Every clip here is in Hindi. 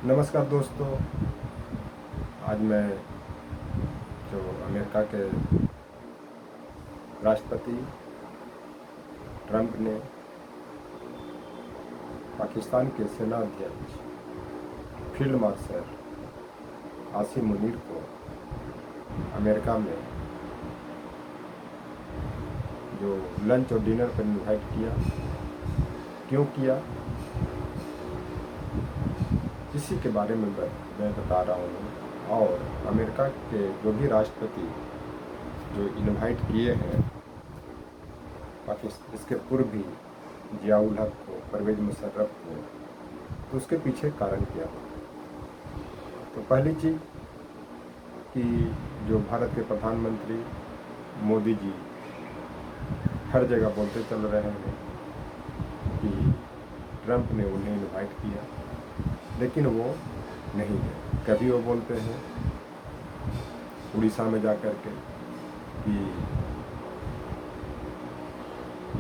नमस्कार दोस्तों। आज मैं जो अमेरिका के राष्ट्रपति ट्रंप ने पाकिस्तान के सेना अध्यक्ष फील्ड मार्शल आसिम मुनीर को अमेरिका में जो लंच और डिनर पर इनवाइट किया, क्यों किया, इसी के बारे में मैं बता रहा हूँ। और अमेरिका के जो भी राष्ट्रपति जो इनवाइट किए हैं पाकिस्तान, इसके पूर्व भी जियाउल हक को, परवेज मुशर्रफ को, तो उसके पीछे कारण क्या था। तो पहली चीज़ कि जो भारत के प्रधानमंत्री मोदी जी हर जगह बोलते चल रहे हैं कि ट्रंप ने उन्हें इनवाइट किया, लेकिन वो नहीं गए। कभी वो बोलते हैं उड़ीसा में जा कर के कि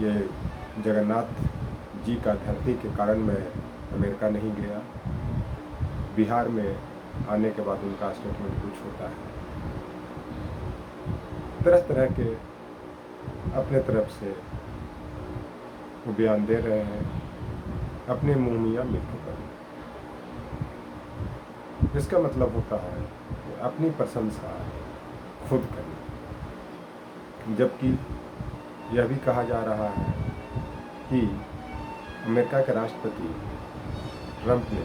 ये जगन्नाथ जी का धरती के कारण मैं अमेरिका नहीं गया। बिहार में आने के बाद उनका स्टेटमेंट कुछ होता है। तरह तरह के अपने तरफ से वो बयान दे रहे हैं, अपने मुँह मियाँ मिट्ठू पर। इसका मतलब होता है कि अपनी प्रशंसा खुद करनी, जबकि यह भी कहा जा रहा है कि अमेरिका के राष्ट्रपति ट्रंप ने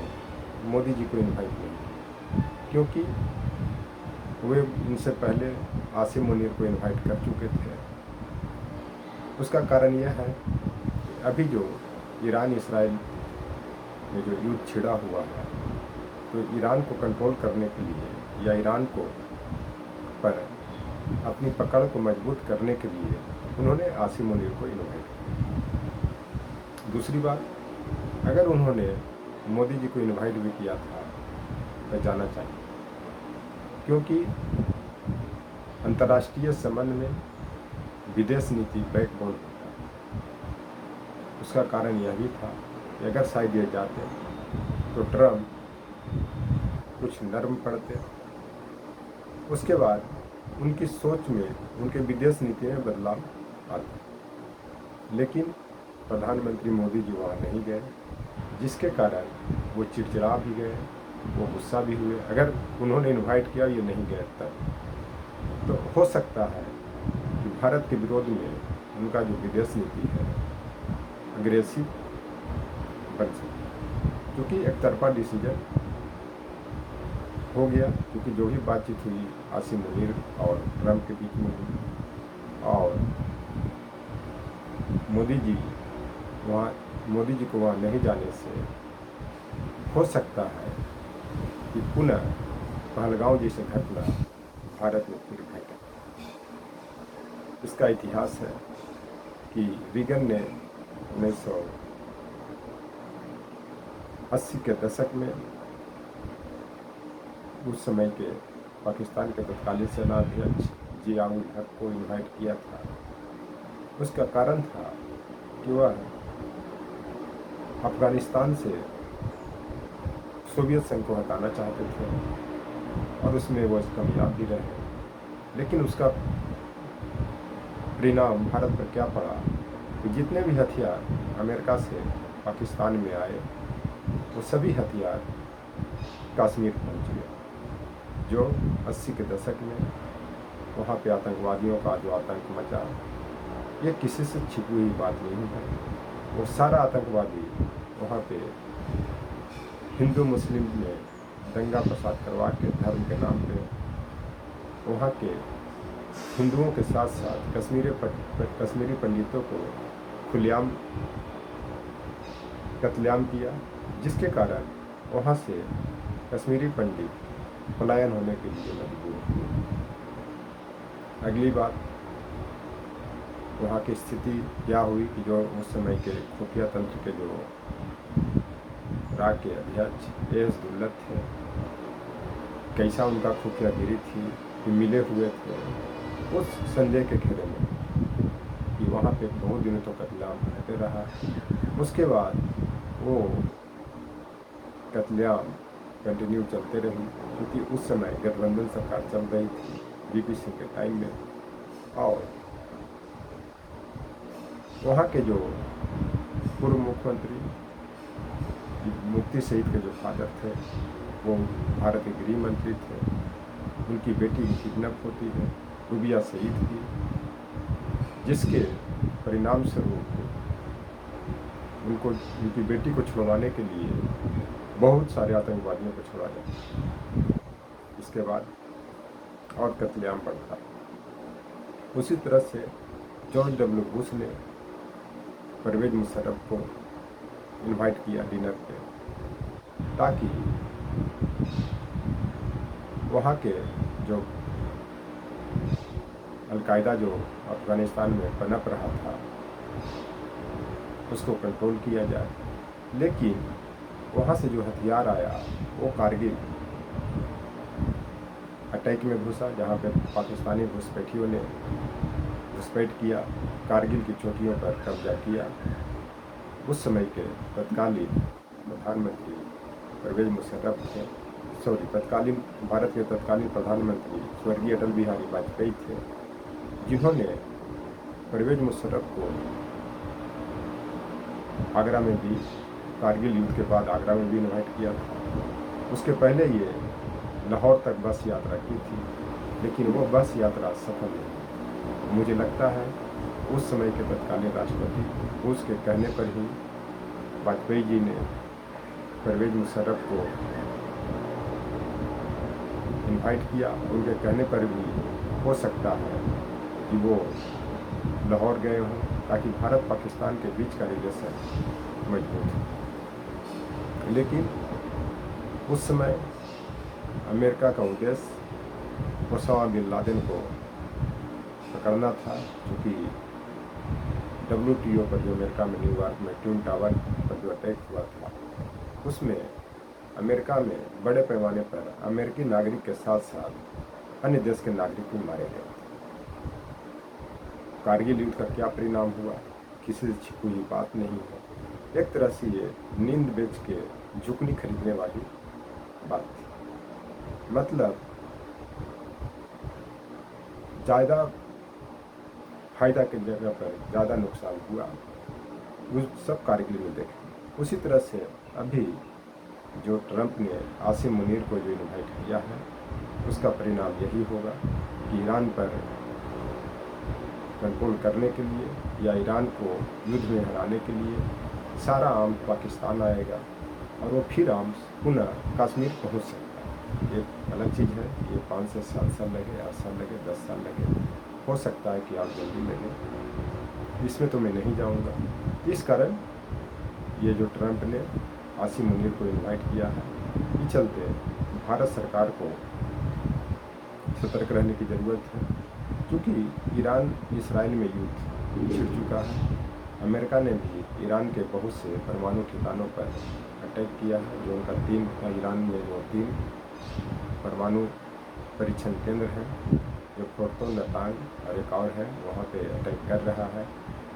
मोदी जी को इनवाइट नहीं किया, क्योंकि वे उनसे पहले आसिम मुनीर को इनवाइट कर चुके थे। उसका कारण यह है कि अभी जो ईरान इसराइल में जो युद्ध छिड़ा हुआ है, तो ईरान को कंट्रोल करने के लिए या ईरान को पर अपनी पकड़ को मजबूत करने के लिए उन्होंने आसिम मुनीर को इनवाइट किया। दूसरी बात, अगर उन्होंने मोदी जी को इनवाइट भी किया था तो जाना चाहिए, क्योंकि अंतर्राष्ट्रीय संबंध में विदेश नीति बैकबोन होता है। उसका कारण यह भी था कि अगर शायद ये जाते तो ट्रंप कुछ नर्म पड़ते, उसके बाद उनकी सोच में, उनके विदेश नीति में बदलाव आता। लेकिन प्रधानमंत्री मोदी जी वहाँ नहीं गए, जिसके कारण वो चिड़चिड़ा भी गए, वो गुस्सा भी हुए। अगर उन्होंने इनवाइट किया, ये नहीं गए तब, तो हो सकता है कि भारत के विरोध में उनका जो विदेश नीति है अग्रेसिव बन सकती, क्योंकि एक तरफा डिसीजन हो गया। क्योंकि जो भी बातचीत हुई आसिम मुनीर और ट्रंप के बीच में हुई, और मोदी जी को वहाँ नहीं जाने से हो सकता है कि पुनः पहलगांव जैसी घटना भारत में फिर घटे। इसका इतिहास है कि रीगन ने 1980 के दशक में उस समय के पाकिस्तान के तत्कालीन सेना अध्यक्ष जियाउल हक को इनवाइट किया था। उसका कारण था कि वह अफगानिस्तान से सोवियत संघ को हटाना चाहते थे, और उसमें वो कामयाब भी रहे। लेकिन उसका परिणाम भारत पर क्या पड़ा कि जितने भी हथियार अमेरिका से पाकिस्तान में आए, वो सभी हथियार कश्मीर पहुंच गए। जो 80 के दशक में वहाँ पे आतंकवादियों का जो आतंक मचा, ये किसी से छिपी हुई बात नहीं है। वो सारा आतंकवादी वहाँ पे हिंदू मुस्लिम में दंगा फसाद करवा के धर्म के नाम पे वहाँ के हिंदुओं के साथ साथ कश्मीरी पंडितों को खुलेआम कत्लेआम किया, जिसके कारण वहाँ से कश्मीरी पंडित पलायन होने के लिए मजबूर हुए। अगली बात, वहाँ की स्थिति क्या हुई कि जो उस समय के खुफिया तंत्र के जो इराक के अध्यक्ष एस दुल्लत थे, कैसा उनका खुफियागिरी थी कि मिले हुए थे उस संदेह के घेरे में कि वहाँ पे बहुत दिनों तक कत्लेआम होते रहा। उसके बाद वो कत्लेआम कंटिन्यू चलते रही, क्योंकि उस समय गठबंधन सरकार चल रही थी वीपी सिंह के टाइम में। और वहाँ के जो पूर्व मुख्यमंत्री मुफ्ती सईद के जो फादर थे वो भारत के गृह मंत्री थे। उनकी बेटी किडनैप होती है, रूबिया सईद की, जिसके परिणाम स्वरूप उनकी बेटी को छुड़वाने के लिए बहुत सारे आतंकवादियों को छोड़ा जाता। इसके बाद और कत्लेआम बढ़ता। उसी तरह से जॉर्ज डब्ल्यू बुश ने परवेज मुशर्रफ को इनवाइट किया डिनर पे, ताकि वहाँ के जो अलकायदा जो अफगानिस्तान में पनप रहा था उसको कंट्रोल किया जाए। लेकिन वहाँ से जो हथियार आया वो कारगिल अटैक में घुसा, जहाँ पे पाकिस्तानी घुसपैठियों ने घुसपैठ किया, कारगिल की चोटियों पर कब्जा किया। उस समय के तत्कालीन प्रधानमंत्री परवेज मुशर्रफ थे, भारत के तत्कालीन प्रधानमंत्री स्वर्गीय अटल बिहारी वाजपेयी थे, जिन्होंने परवेज मुशर्रफ को आगरा में भी, कारगिल युद्ध के बाद आगरा में भी इन्वाइट किया था। उसके पहले ये लाहौर तक बस यात्रा की थी, लेकिन वो बस यात्रा सफल नहीं। मुझे लगता है उस समय के तत्कालीन राष्ट्रपति उसके कहने पर ही वाजपेयी जी ने परवेज मुशर्रफ को इनवाइट किया। उनके कहने पर भी हो सकता है कि वो लाहौर गए हों, ताकि भारत पाकिस्तान के बीच का रिलेशन मजबूत हो। लेकिन उस समय अमेरिका का उद्देश्य ओसामा बिन लादेन को पकड़ना था, क्योंकि WTO पर जो अमेरिका में न्यूयॉर्क में ट्विन टावर पर जो अटैक हुआ था, उसमें अमेरिका में बड़े पैमाने पर अमेरिकी नागरिक के साथ साथ अन्य देश के नागरिक भी मारे गए थे। कारगिल युद्ध का क्या परिणाम हुआ किसी से छिपी हुई बात नहीं है। एक तरह से ये नींद बेच के झुकनी खरीदने वाली बात थी। मतलब ज़्यादा फायदा की जगह पर ज़्यादा नुकसान हुआ, वो सब कारगिल में देखें। उसी तरह से अभी जो ट्रंप ने आसिम मुनीर को जो इनवाइट किया है, उसका परिणाम यही होगा कि ईरान पर कंट्रोल करने के लिए या ईरान को युद्ध में हराने के लिए सारा आर्म्स पाकिस्तान आएगा, और वो फिर आर्म्स पुनः कश्मीर पहुंच सकता है। ये अलग चीज़ है, ये 5 से 7 साल लगे, 8 साल लगे, 10 साल लगे, हो सकता है कि आप जल्दी लगे, इसमें तो मैं नहीं जाऊंगा। इस कारण ये जो ट्रंप ने आसिम मुनीर को इनवाइट किया है, इस चलते भारत सरकार को सतर्क रहने की ज़रूरत है, क्योंकि ईरान इसराइल में युद्ध छिड़ चुका है। अमेरिका ने भी ईरान के बहुत से परमाणु ठिकानों पर अटैक किया है, जो उनका ईरान में जो 3 परमाणु परीक्षण केंद्र हैं, जो फोर्टो, नतांग और एक और है, वहाँ पे अटैक कर रहा है।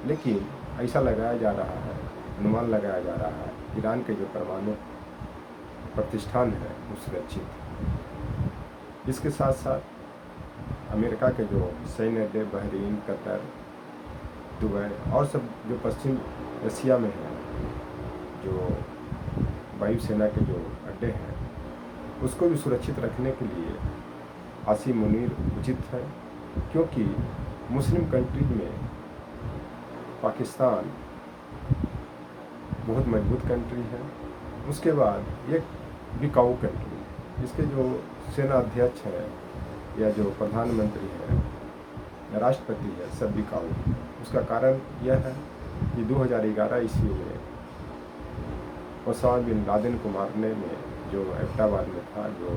लेकिन ऐसा लगाया जा रहा है, अनुमान लगाया जा रहा है, ईरान के जो परमाणु प्रतिष्ठान है वो सुरक्षित है। इसके साथ साथ अमेरिका के जो सैन्य अड्डे बहरीन, कतर, दुबई और सब जो पश्चिम एशिया में है, जो वायुसेना के जो अड्डे हैं, उसको भी सुरक्षित रखने के लिए आसिम मुनीर उचित है, क्योंकि मुस्लिम कंट्री में पाकिस्तान बहुत मजबूत कंट्री है। उसके बाद एक बिकाऊ कंट्री, इसके जो सेना अध्यक्ष है या जो प्रधानमंत्री है या राष्ट्रपति है, सब बिकाऊ। उसका कारण यह है कि 2011 ईस्वी में ओसामा बिन लादेन को मारने में जो एबटाबाद में था, जो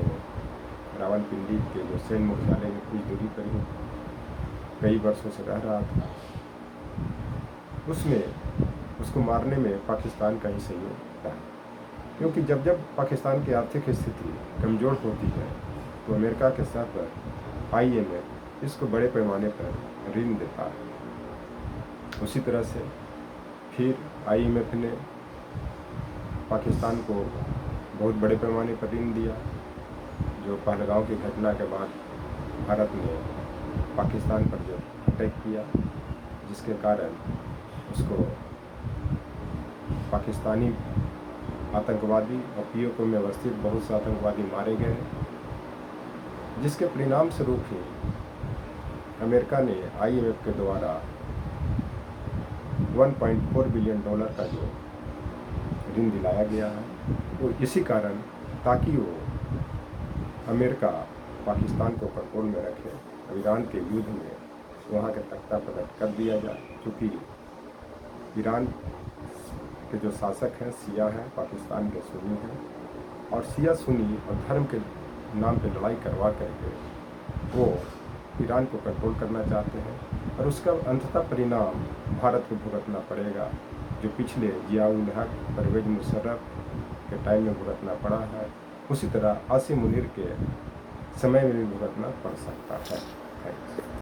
रावलपिंडी के जो सैन्य मुख्यालय में कुछ दूरी पर ही कई वर्षों से रह रहा था, उसमें उसको मारने में पाकिस्तान का ही सहयोग रहा। क्योंकि जब जब पाकिस्तान की आर्थिक स्थिति कमज़ोर होती है तो अमेरिका के साथ पर IMF इसको बड़े पैमाने पर ऋण देता है। उसी तरह से फिर IMF ने पाकिस्तान को बहुत बड़े पैमाने पर ऋण दिया। जो पहलगांव की घटना के बाद भारत ने पाकिस्तान पर जो अटैक किया, जिसके कारण उसको पाकिस्तानी आतंकवादी और पीओके में अवस्थित बहुत से आतंकवादी मारे गए, जिसके परिणाम स्वरूप ही अमेरिका ने IMF के द्वारा $1.4 बिलियन का जो ऋण दिलाया गया है, वो इसी कारण ताकि वो अमेरिका पाकिस्तान को कंट्रोल में रखे, ईरान के युद्ध में वहाँ के तख्तापलट कर दिया जाए। क्योंकि ईरान के जो शासक हैं शिया हैं, पाकिस्तान के सुन्नी हैं, और शिया सुन्नी और धर्म के नाम पे लड़ाई करवा करके वो ईरान को कंट्रोल करना चाहते हैं, और उसका अंततः परिणाम भारत को भुगतना पड़ेगा, जो पिछले जियाउल हक, परवेज मुशर्रफ के टाइम में भुगतना पड़ा है, उसी तरह आसिम मुनीर के समय में भी भुगतना पड़ सकता है। थैंक्स।